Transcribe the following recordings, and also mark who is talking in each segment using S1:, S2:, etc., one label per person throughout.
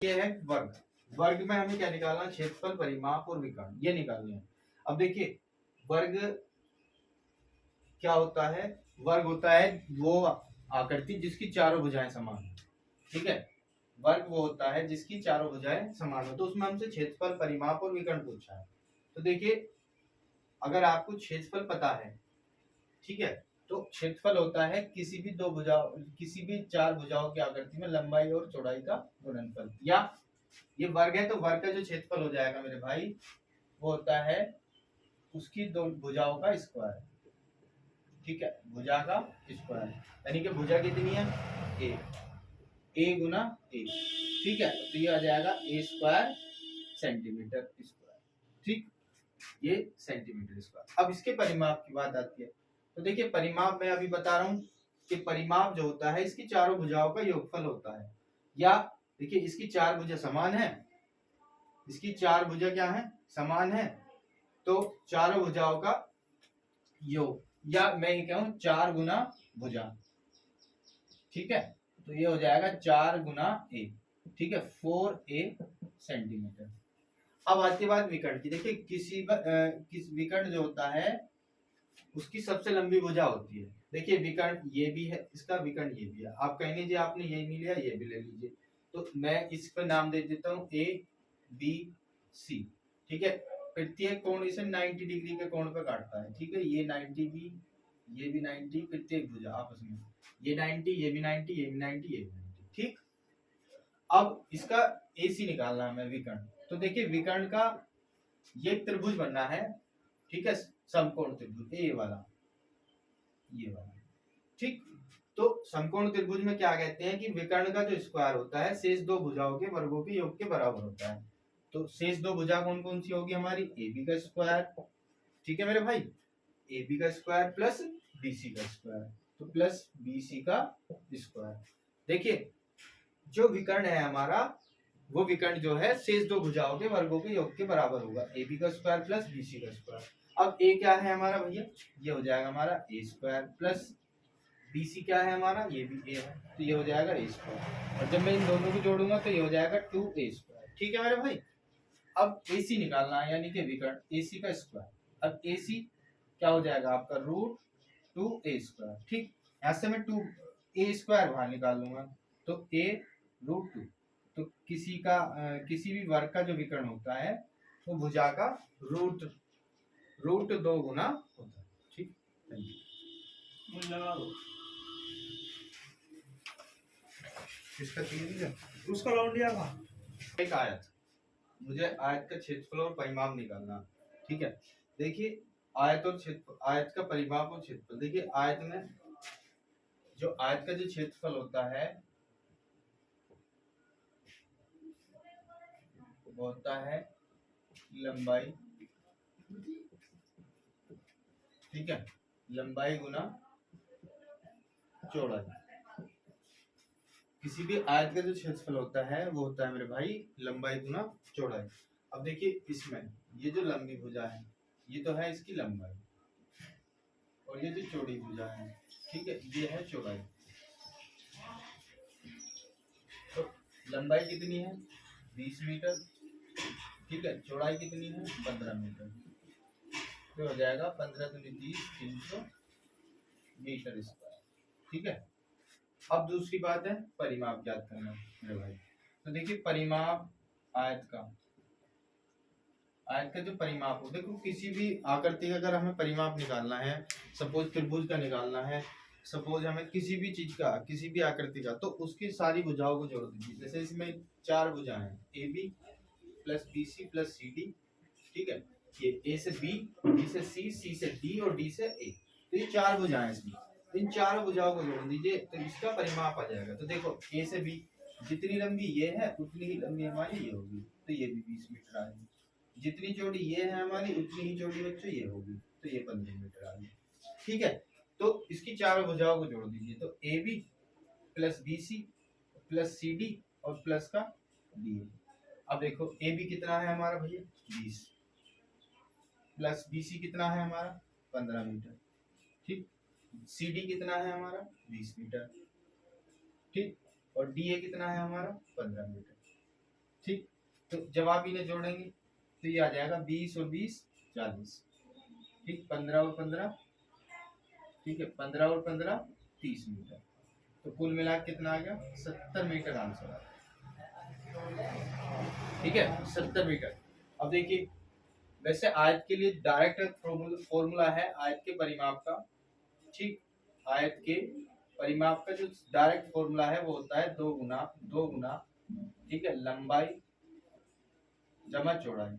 S1: ये है वर्ग। वर्ग में हमें क्या निकालना है? क्षेत्रफल, परिमाप और विकर्ण, ये निकालने हैं। अब देखिए वर्ग क्या होता है? वर्ग होता है वो आकृति जिसकी चारों भुजाएं समान हो। ठीक है, वर्ग वो होता है जिसकी चारों भुजाएं समान हो। तो उसमें हमसे क्षेत्रफल, परिमाप और विकर्ण पूछा है। तो देखिए अगर आपको क्षेत्रफल पता है, ठीक है, तो क्षेत्रफल होता है किसी भी दो भुजाओं, किसी भी चार भुजाओं की आकृति में लंबाई और चौड़ाई का गुणनफल। या ये वर्ग है तो वर्ग का जो क्षेत्रफल हो जाएगा मेरे भाई वो होता है उसकी दो भुजाओं का स्क्वायर। ठीक है, भुजा का स्क्वायर, यानी कि भुजा कितनी है? ए गुना ए। ठीक है, तो ये आ जाएगा ए स्क्वायर सेंटीमीटर स्क्वायर। ठीक, ये सेंटीमीटर स्क्वायर। अब इसके परिमाप की बात आती है। तो देखिए परिमाप मैं अभी बता रहा हूँ कि परिमाप जो होता है इसकी चारों भुजाओं का योगफल होता है। या देखिए इसकी चार भुजा समान है, इसकी चार भुजा क्या है? समान है, तो चारों भुजाओं का योग, या मैं ये कहूं चार गुना भुजा। ठीक है, तो ये हो जाएगा चार गुना ए। ठीक है, 4a सेंटीमीटर। अब आती बात विकर्ण की। देखिए किस विकर्ण जो होता है उसकी सबसे लंबी भुजा होती है। देखिए विकर्ण ये भी है, इसका विकर्ण ये भी है। आप कह लीजिए आपने ये नहीं लिया, ये भी ले लीजिए। तो मैं इस पर नाम दे देता हूँ ए बी सी। ठीक है, प्रत्येक कोण इसे 90 डिग्री के कोण पर काटता है। ठीक है, ये 90 भी, ये भी 90, प्रत्येक भुजा आपस में ये 90, ये भी 90, ये भी 90, ये भी 90। ठीक, अब इसका एसी निकालना है हमें विकर्ण। तो देखिए विकर्ण का ये त्रिभुज बनना है। ठीक है, समकोण त्रिभुज ये वाला, ये वाला। ठीक, तो समकोण त्रिभुज में क्या कहते हैं कि विकर्ण का जो स्क्वायर होता है शेष दो भुजाओं के वर्गों के योग के बराबर होता है। तो शेष दो भुजा कौन कौन सी होगी हमारी? ए बी का स्क्वायर। ठीक है मेरे भाई, ए बी का स्क्वायर प्लस बी सी का स्क्वायर, तो प्लस बी सी का स्क्वायर। देखिए जो विकर्ण है हमारा वो विकर्ण जो है शेष दो भुजाओं के वर्गों के योग के बराबर होगा, ए बी का स्क्वायर प्लस बी सी का स्क्वायर। अब ए क्या है हमारा भैया? ये हो जाएगा हमारा ए स्क्वायर प्लस बी सी क्या है हमारा? ये भी ए है, तो ये हो जाएगा ए स्क्वायर। और जब मैं इन दोनों को जोड़ूंगा तो ये हो जाएगा 2a स्क्वायर। ठीक है मेरे भाई, अब AC निकालना है यानी कि विकर्ण AC का स्क्वायर। अब AC क्या हो जाएगा आपका? Root 2a square. ठीक, ऐसे में 2a स्क्वायर बाहर निकाल लूंगा तो a रूट 2। तो किसी भी वर्ग का जो विकर्ण होता है वो भुजा का रूट 2 गुना होता है। ठीक, किसका चाहिए?
S2: उसका लौट लिया था।
S1: एक आयत, मुझे आयत का क्षेत्रफल और परिमाप निकालना। ठीक है, देखिए आयत और क्षेत्र, आयत का परिमाप और क्षेत्रफल। देखिए आयत में जो आयत का जो क्षेत्रफल होता है वो होता है लंबाई। ठीक है, लंबाई गुना चौड़ाई। किसी भी आयत का जो क्षेत्रफल होता है वो होता है मेरे भाई लंबाई गुना चौड़ाई। अब देखिए इसमें ये जो लंबी भुजा है ये तो है इसकी लंबाई, और ये जो चौड़ी भुजा है, ठीक है, ये है चौड़ाई। तो लंबाई कितनी है? 20 मीटर। ठीक है, चौड़ाई कितनी है? 15 मीटर। तो हो जाएगा 15 दूनी 30, 300 मीटर स्क्वायर। ठीक है, अब दूसरी बात है परिमाप ज्ञात करना मेरे भाई। तो देखिए परिमाप आयत का जो परिमाप हो, देखो किसी भी आकृति का अगर हमें परिमाप निकालना है, सपोज त्रिभुज का निकालना है, सपोज हमें किसी भी चीज का, किसी भी आकृति का, तो उसकी सारी भुजाओं को जोड़ दीजिए। जैसे इसमें चार भुजाएं हैं, A B plus B C plus C D. ठीक है, ये ए से बी, बी से सी, सी से डी और डी से ए। तो ये चार भुजाएं हैं इसमें, इन चारों भुजाओं को जोड़ दीजिए तो इसका परिमाप आ जाएगा। तो देखो ए से बी जितनी लंबी ये है उतनी ही लंबी हमारी ये होगी, तो ये भी 20 मीटर आएगी। जितनी चौड़ी ये है हमारी उतनी ही चौड़ी बच्चों ये होगी, तो ये 15 मीटर आ गई। ठीक है, तो इसकी चारों भुजाओं को जोड़ दीजिए तो A B plus B C plus C D और प्लस का डी। अब देखो ए बी कितना है हमारा भैया? 20 प्लस बी सी कितना है हमारा? 15 मीटर। ठीक, सी डी कितना है हमारा? 20 मीटर। ठीक, और डी ए कितना है हमारा? 15 मीटर। ठीक, तो जब आप इन्हें जोड़ेंगे तो ये आ जाएगा 20 और 20 40, ठीक, 15 और 15, ठीक है, 15 और 15 30 मीटर। तो कुल मिला के कितना आ गया, 70 मीटर आंसर आ गया। ठीक है, 70 मीटर। अब देखिए, वैसे आयत के लिए डायरेक्ट फॉर्मूला है आयत के परिमाप का, ठीक, आयत के परिमाप का जो डायरेक्ट फॉर्मूला है वो होता है 2 गुना, ठीक है, लंबाई जमा चौड़ाई,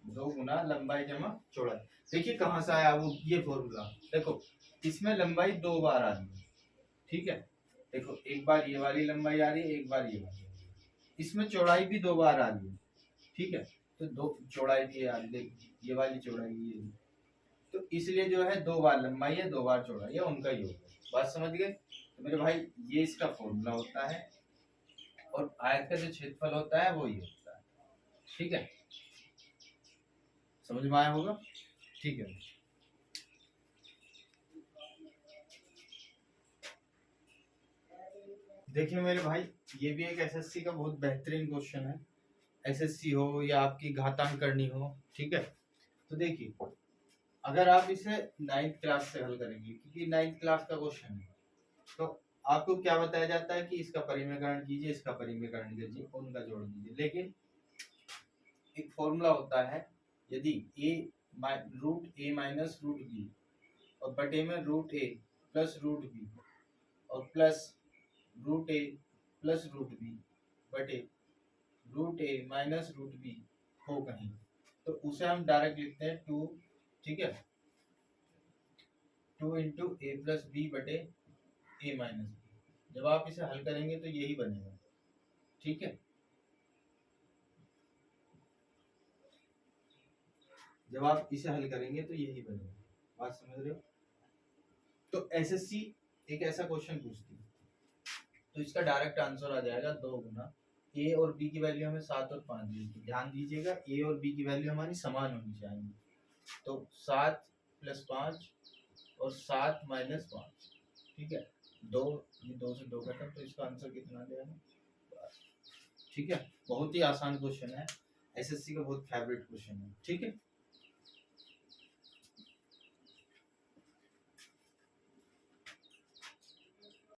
S1: 2 गुना लंबाई जमा चौड़ाई। देखिए कहाँ से आया वो ये फॉर्मूला, देखो इसमें लंबाई 2 बार आ रही है, ठीक है, देखो एक बार ये वाली लंबाई आ रही है, एक बार ये वाली, इसमें चौड़ाई भी 2 बार आ रही है, ठीक है, तो दो चौड़ाई भी आ रही है, ये वाली चौड़ाई ये, तो इसलिए जो है 2 बार लंबाई है 2 बार चौड़ाई है, उनका योग है। बात समझ गए? तो मेरे भाई ये इसका फॉर्मूला होता है और आयत का जो क्षेत्रफल होता है वो ये होता है, ठीक है, समझ में आया होगा? ठीक है, देखिए मेरे भाई ये भी एक एसएससी का बहुत बेहतरीन क्वेश्चन है, एसएससी हो या आपकी घातांक करनी हो, ठीक है, तो देखिए अगर आप इसे 9th क्लास से हल करेंगे, क्योंकि 9th क्लास का क्वेश्चन है, तो आपको क्या बताया जाता है कि इसका परिमेयकरण कीजिए, इसका परिमेयकरण कीजिए, उनका जोड़ दीजिए, लेकिन एक फॉर्मूला होता है, यदि रूट ए माइनस रूट बी और बटे में रूट ए प्लस रूट बी और प्लस रूट ए प्लस रूट बी बटे रूट ए माइनस रूट बी हो कहीं, तो उसे हम डायरेक्ट लिखते हैं 2, ठीक है, 2 इंटू ए प्लस बी बटे ए माइनस बी। जब आप इसे हल करेंगे तो यही बनेगा, ठीक है, जब आप इसे हल करेंगे तो यही बनेगा, बात समझ रहे हो? तो एसएससी एक ऐसा क्वेश्चन पूछती है, तो इसका डायरेक्ट आंसर आ जाएगा 2 गुना, ए और बी की वैल्यू हमें 7 और 5 दी थी, ध्यान दीजिएगा ए और बी की वैल्यू हमारी समान होनी चाहिए, तो 7 प्लस 5 और 7 माइनस 5, ठीक है, 2, ये 2 से 2 कटा, तो इसका आंसर कितना आ जाएगा, ठीक है, बहुत ही आसान क्वेश्चन है, एसएससी का बहुत फेवरेट क्वेश्चन है, ठीक है।